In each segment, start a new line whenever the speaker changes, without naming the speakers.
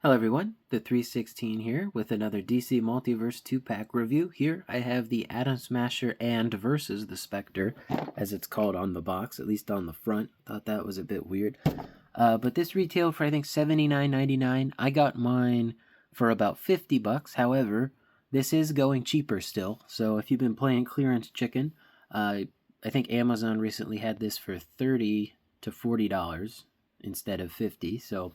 Hello everyone, the 316 here with another DC Multiverse 2-pack review. Here I have the Atom Smasher and versus the Spectre, as it's called on the box, at least on the front. Thought that was a bit weird. But this retailed for I think $79.99. I got mine for about $50. However, this is going cheaper still. So if you've been playing clearance chicken, I think Amazon recently had this for $30 to $40 instead of $50. So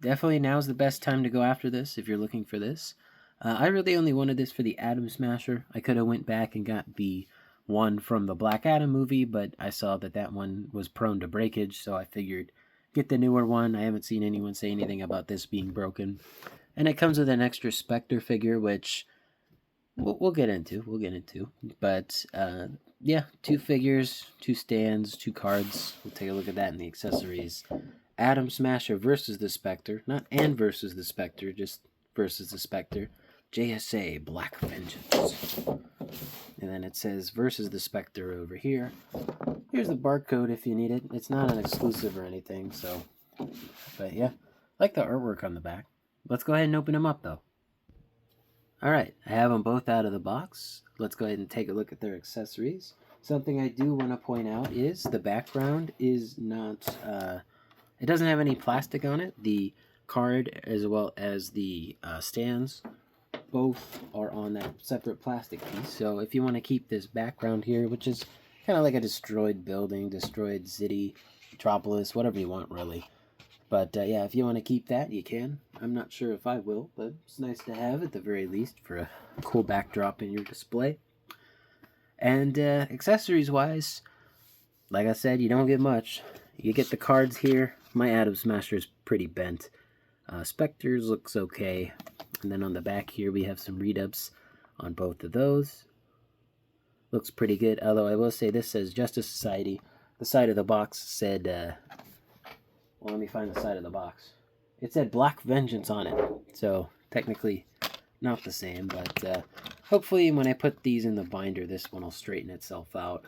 definitely now's the best time to go after this if you're looking for this. I really only wanted this for the Atom Smasher. I could have went back and got the one from the Black Adam movie, but I saw that one was prone to breakage, so I figured get the newer one. I haven't seen anyone say anything about this being broken. And it comes with an extra Spectre figure, which we'll get into. But yeah, 2 figures, 2 stands, 2 cards. We'll take a look at that in the accessories. Atom Smasher versus the Spectre. Not and versus the Spectre, just versus the Spectre. JSA Black Vengeance. And then it says versus the Spectre over here. Here's the barcode if you need it. It's not an exclusive or anything, so. But yeah, I like the artwork on the back. Let's go ahead and open them up, though. Alright, I have them both out of the box. Let's go ahead and take a look at their accessories. Something I do want to point out is the background is not... it doesn't have any plastic on it. The card as well as the stands both are on that separate plastic piece. So if you want to keep this background here, which is kind of like a destroyed building, destroyed city, metropolis, whatever you want really. But yeah, if you want to keep that, you can. I'm not sure if I will, but it's nice to have at the very least for a cool backdrop in your display. And accessories wise, like I said, you don't get much. You get the cards here. My Atom Smasher is pretty bent. Spectre's looks okay. And then on the back here we have some read-ups on both of those. Looks pretty good, although I will say this says Justice Society. The side of the box said, well, let me find the side of the box. It said Black Vengeance on it, so technically not the same, but hopefully when I put these in the binder, this one will straighten itself out.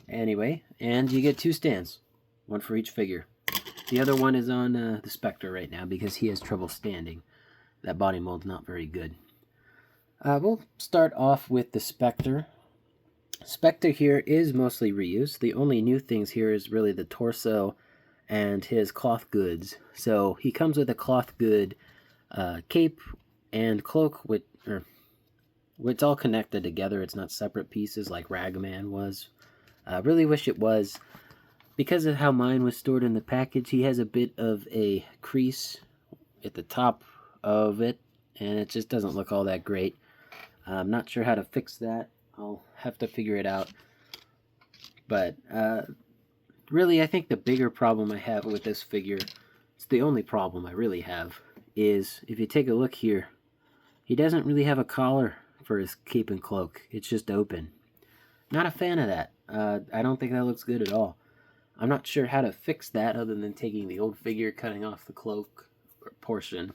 Anyway, and you get 2 stands, one for each figure. The other one is on the Spectre right now because he has trouble standing. That body mold's not very good. We'll start off with the Spectre. Spectre here is mostly reused. The only new things here is really the torso and his cloth goods. So he comes with a cloth good cape and cloak, it's all connected together. It's not separate pieces like Ragman was. I really wish it was. Because of how mine was stored in the package, he has a bit of a crease at the top of it, and it just doesn't look all that great. I'm not sure how to fix that. I'll have to figure it out. But really, I think the bigger problem I have with this figure, it's the only problem I really have, is if you take a look here, he doesn't really have a collar for his cape and cloak. It's just open. Not a fan of that. I don't think that looks good at all. I'm not sure how to fix that other than taking the old figure, cutting off the cloak portion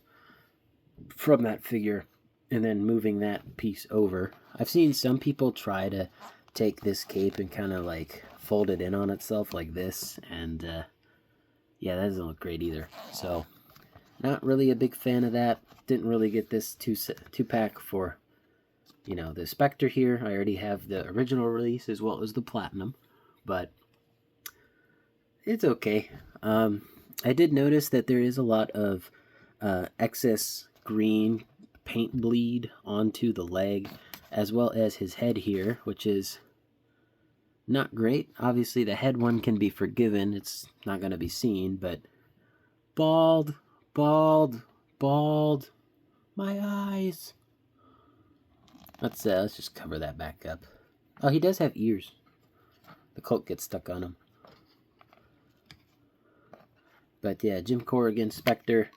from that figure, and then moving that piece over. I've seen some people try to take this cape and kind of like fold it in on itself like this, and yeah, that doesn't look great either. So, not really a big fan of that. Didn't really get this two-pack for, you know, the Spectre here. I already have the original release as well as the Platinum, but it's okay. I did notice that there is a lot of excess green paint bleed onto the leg, as well as his head here, which is not great. Obviously, the head one can be forgiven. It's not going to be seen, but bald, bald, bald. My eyes. Let's just cover that back up. Oh, he does have ears. The cloak gets stuck on him. But yeah, Jim Corrigan, Spectre.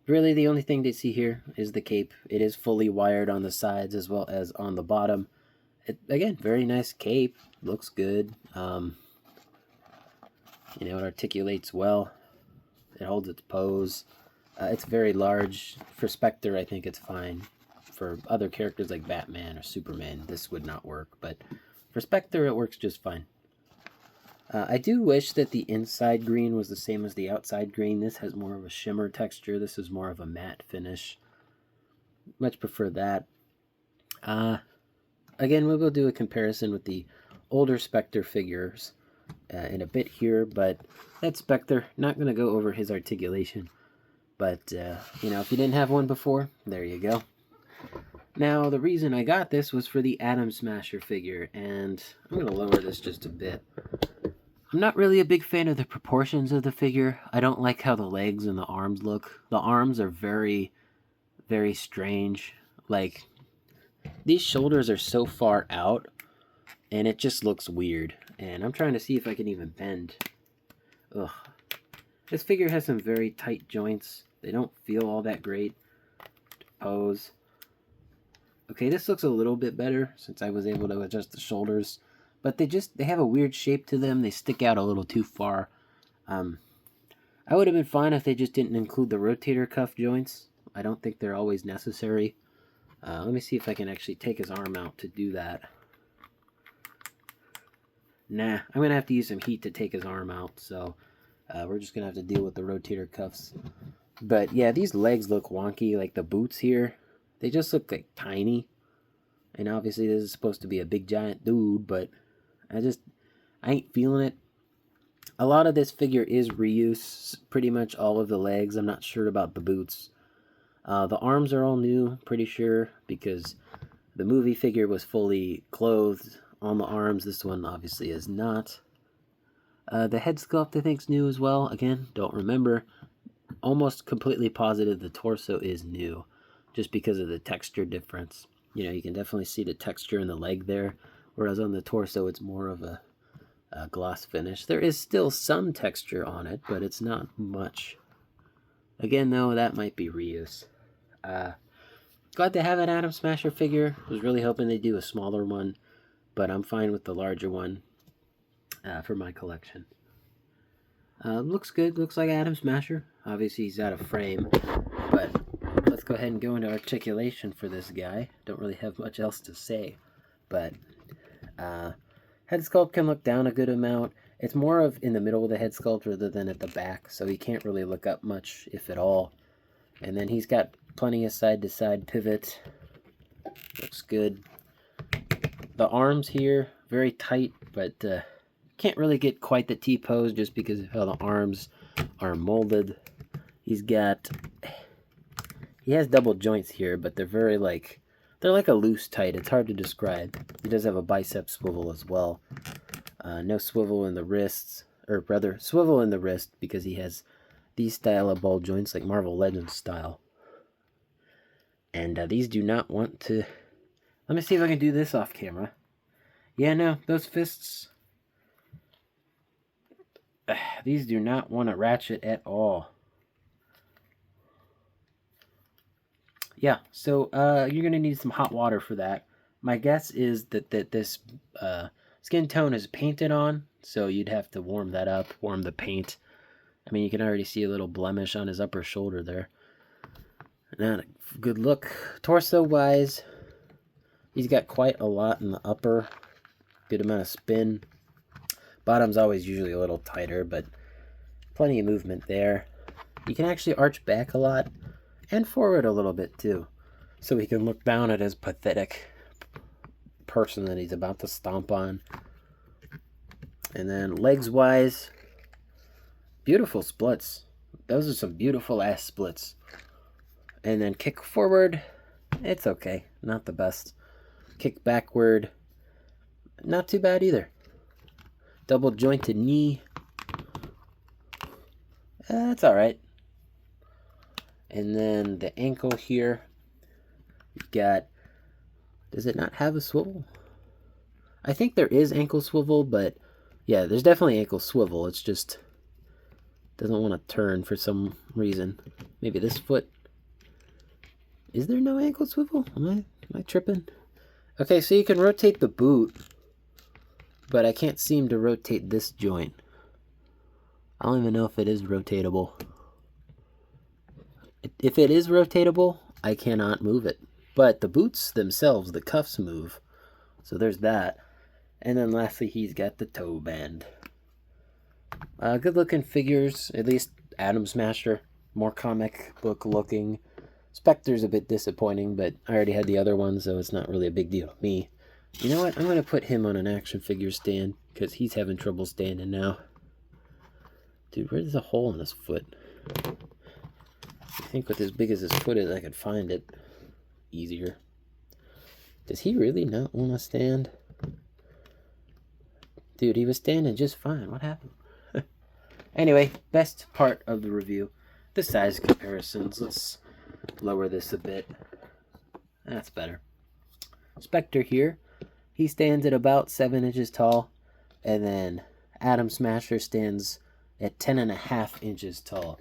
Really, the only thing they see here is the cape. It is fully wired on the sides as well as on the bottom. Again, very nice cape. Looks good. You know, it articulates well. It holds its pose. It's very large. For Spectre, I think it's fine. For other characters like Batman or Superman, this would not work. But for Spectre, it works just fine. I do wish that the inside green was the same as the outside green. This has more of a shimmer texture. This is more of a matte finish. Much prefer that. Again, we will do a comparison with the older Spectre figures in a bit here, but that's Spectre. Not going to go over his articulation. But, if you didn't have one before, there you go. Now, the reason I got this was for the Atom Smasher figure, and I'm going to lower this just a bit. I'm not really a big fan of the proportions of the figure. I don't like how the legs and the arms look. The arms are very, very strange. Like, these shoulders are so far out, and it just looks weird. And I'm trying to see if I can even bend. Ugh. This figure has some very tight joints. They don't feel all that great to pose. Okay, this looks a little bit better since I was able to adjust the shoulders. But they have a weird shape to them. They stick out a little too far. I would have been fine if they just didn't include the rotator cuff joints. I don't think they're always necessary. Let me see if I can actually take his arm out to do that. Nah, I'm going to have to use some heat to take his arm out. So we're just going to have to deal with the rotator cuffs. But yeah, these legs look wonky. Like the boots here, they just look like tiny. And obviously this is supposed to be a big giant dude, but I ain't feeling it. A lot of this figure is reuse, pretty much all of the legs. I'm not sure about the boots. The arms are all new, pretty sure, because the movie figure was fully clothed on the arms. This one obviously is not. The head sculpt I think is new as well. Again, don't remember. Almost completely positive the torso is new, just because of the texture difference. You can definitely see the texture in the leg there, whereas on the torso it's more of a gloss finish. There is still some texture on it, but it's not much. Again, though, that might be reuse. Glad to have an Atom Smasher figure. Was really hoping they'd do a smaller one, but I'm fine with the larger one for my collection. Looks good. Looks like Atom Smasher. Obviously, he's out of frame, but let's go ahead and go into articulation for this guy. Don't really have much else to say, but head sculpt can look down a good amount. It's more of in the middle of the head sculpt rather than at the back, so he can't really look up much, if at all. And then he's got plenty of side-to-side pivot. Looks good. The arms here, very tight, but can't really get quite the T-pose just because of how the arms are molded. He has double joints here, but they're very they're like a loose tight. It's hard to describe. He does have a bicep swivel as well. No swivel in the wrists, or rather, swivel in the wrist because he has these style of ball joints like Marvel Legends style. And these do not want to... Let me see if I can do this off camera. Yeah, no, those fists... these do not want to ratchet at all. Yeah, so you're going to need some hot water for that. My guess is that this skin tone is painted on, so you'd have to warm that up, warm the paint. I mean, you can already see a little blemish on his upper shoulder there. Not a good look. Torso-wise, he's got quite a lot in the upper. Good amount of spin. Bottom's always usually a little tighter, but plenty of movement there. You can actually arch back a lot and forward a little bit too, so he can look down at his pathetic person that he's about to stomp on. And then legs-wise, beautiful splits. Those are some beautiful ass splits. And then kick forward, it's okay, not the best. Kick backward, not too bad either. Double jointed knee, that's alright. And then the ankle here, you've got, does it not have a swivel? I think there is ankle swivel, but yeah, there's definitely ankle swivel. It's just doesn't want to turn for some reason. Maybe this foot. Is there no ankle swivel? Am I tripping? Okay, so you can rotate the boot, but I can't seem to rotate this joint. I don't even know if it is rotatable. If it is rotatable, I cannot move it. But the boots themselves, the cuffs move. So there's that. And then lastly, he's got the toe band. Good looking figures, at least Atom Smasher, more comic book looking. Spectre's a bit disappointing, but I already had the other one, so it's not really a big deal to me. You know what? I'm going to put him on an action figure stand, because he's having trouble standing now. Dude, where's the hole in his foot? I think with as big as his foot is, I could find it easier. Does he really not want to stand? Dude, he was standing just fine. What happened? Anyway, best part of the review, the size comparisons. Let's lower this a bit. That's better. Spectre here, he stands at about 7 inches tall, and then Atom Smasher stands at 10.5 inches tall.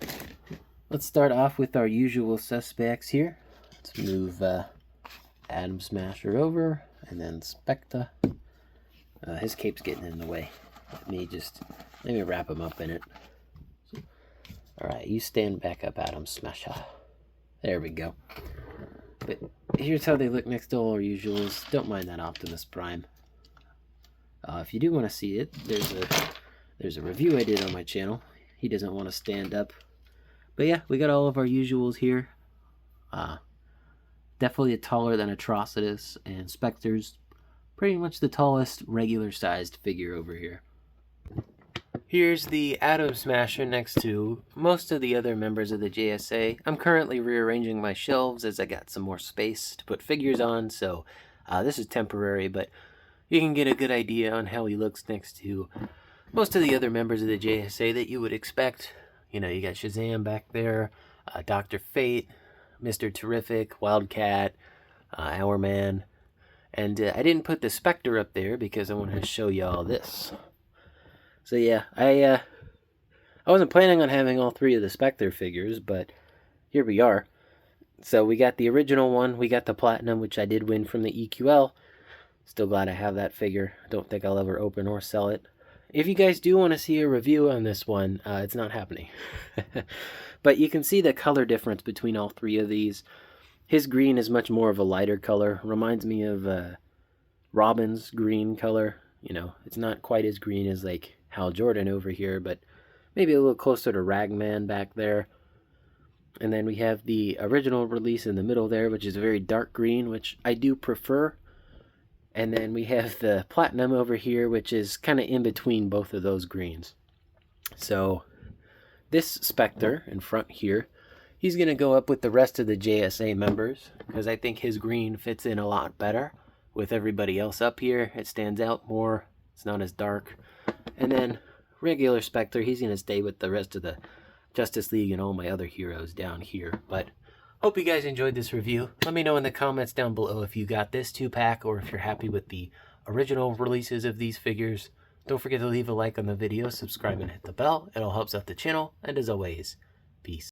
Let's start off with our usual suspects here. Let's move Atom Smasher over, and then Spectre. His cape's getting in the way. Let me wrap him up in it. Alright, you stand back up, Atom Smasher. There we go. But here's how they look next to all our usuals. Don't mind that Optimus Prime. If you do want to see it, there's a review I did on my channel. He doesn't want to stand up. But yeah, we got all of our usuals here. Definitely taller than Atrocitus, and Spectre's pretty much the tallest regular-sized figure over here. Here's the Atom Smasher next to most of the other members of the JSA. I'm currently rearranging my shelves as I got some more space to put figures on, so this is temporary, but you can get a good idea on how he looks next to most of the other members of the JSA that you would expect. You know, you got Shazam back there, Dr. Fate, Mr. Terrific, Wildcat, Hourman, and I didn't put the Spectre up there because I wanted to show you all this. So yeah, I wasn't planning on having all 3 of the Spectre figures, but here we are. So we got the original one, we got the Platinum, which I did win from the EQL. Still glad I have that figure. Don't think I'll ever open or sell it. If you guys do want to see a review on this one, it's not happening. But you can see the color difference between all 3 of these. His green is much more of a lighter color. Reminds me of Robin's green color. You know, it's not quite as green as like Hal Jordan over here, but maybe a little closer to Ragman back there. And then we have the original release in the middle there, which is a very dark green, which I do prefer. And then we have the Platinum over here, which is kind of in between both of those greens. So this Spectre in front here, he's going to go up with the rest of the JSA members, because I think his green fits in a lot better with everybody else up here. It stands out more. It's not as dark. And then regular Spectre, he's going to stay with the rest of the Justice League and all my other heroes down here. But hope you guys enjoyed this review. Let me know in the comments down below if you got this 2-pack or if you're happy with the original releases of these figures. Don't forget to leave a like on the video, subscribe, and hit the bell. It all helps out the channel. And as always, peace.